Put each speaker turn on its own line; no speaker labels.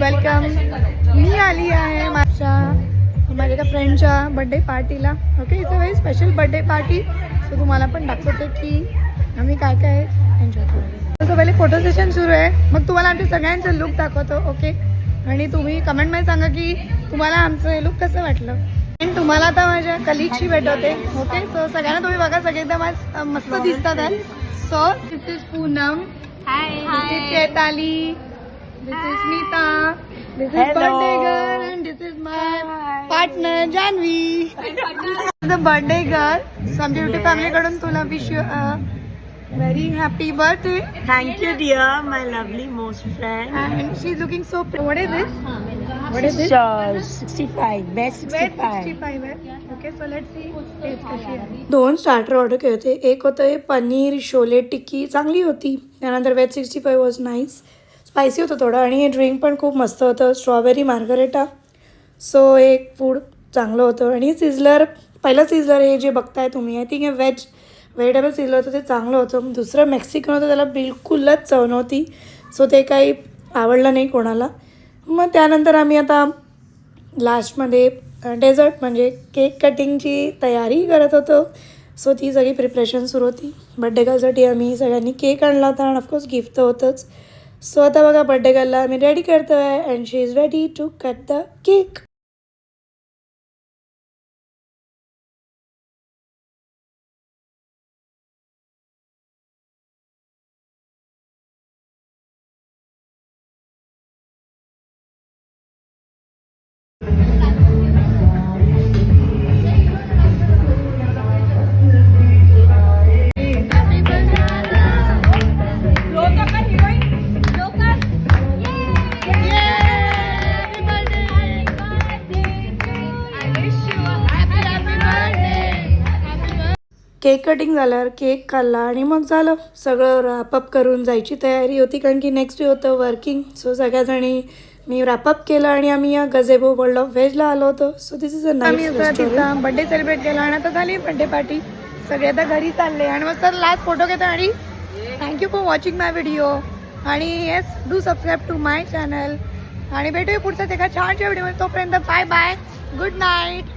Welcome. मी आली आहे माझ्या एका फ्रेंडच्या बर्थडे पार्टीला. Okay, it's a very special birthday party. So तुम्हाला पण दाखवते की आम्ही काय काय एन्जॉय करतो. तसं पहिले फोटो सेशन सुरू आहे, मग तुम्हाला आमच्या सगळ्यांचं लुक दाखवतो. ओके, आणि तुम्ही कमेंटमध्ये सांगा की तुम्हाला आमचं हे लुक कसं वाटलं. आणि तुम्हाला आता माझ्या कलिगशी भेटवते. ओके, सो सगळ्यांना तुम्ही बघा, सगळे एकदम आज मस्त दिसतात आहे. So this is Poonam, this is Chaitali, this is Smita, this is birthday girl, and this is my partner Janvi. The birthday girl. So आमच्या युट्यूब फॅमिली कडून तुला wish you a very happy birthday.
Thank you, dear, my lovely most friend.
And she's looking so pretty. What is this? What is this?
65, best 65.
65 आहे. Okay, so let's see taste कशी आहे. 2 starter order केले होते. एक होतं पनीर शोले टिक्की, चांगली होती. त्यानंतर वेज 65 वॉज नाईस, स्पायसी होतं थोडं, आणि हे ड्रिंक पण खूप मस्त होतं, स्ट्रॉबेरी मार्गरेटा. सो एक फूड चांगलं होतं. आणि सिझलर, पहिलं सिझलर हे जे बघताय तुम्ही, आय थिंक हे व्हेजिटेबल सिझलर होतं, ते चांगलं होतं. दुसरं मेक्सिकन होतं, त्याला बिलकुलच चव नव्हती. सो ते काही आवडलं नाही कोणाला. मग त्यानंतर आम्ही आता लास्टमध्ये डेझर्ट म्हणजे केक कटिंगची तयारी करत होतो. सो ती सगळी प्रिपरेशन सुरू होती. बड्डे गर्लसाठी आम्ही सगळ्यांनी केक आणला होता, आणि ऑफकोर्स गिफ्ट तर होतंच. सो आता बघा, बड्डे गर्लला आम्ही रेडी करतो आहे, and she is ready to cut the cake. Cake cutting झाल्यावर केक खाल्ला, आणि मग झालं सगळं रॅपअप करून जायची तयारी होती, कारण की नेक्स्ट डे होतं वर्किंग. सो सगळ्याजणी मी रॅपअप केलं, आणि आम्ही या गझेबो वर्ल्ड ऑफ व्हेजला आलो होतो. So this is a nice restaurant. Birthday celebrate केला, आणि आता झाली बर्थडे पार्टी. सगळे आता घरी चालले, आणि मग सर लास्ट फोटो घेतो. आणि thank you for watching my video, आणि yes, do subscribe to my channel, आणि भेटूया पुढच्याच एका छानच्या व्हिडिओमध्ये. तोपर्यंत बाय बाय, गुड नाईट.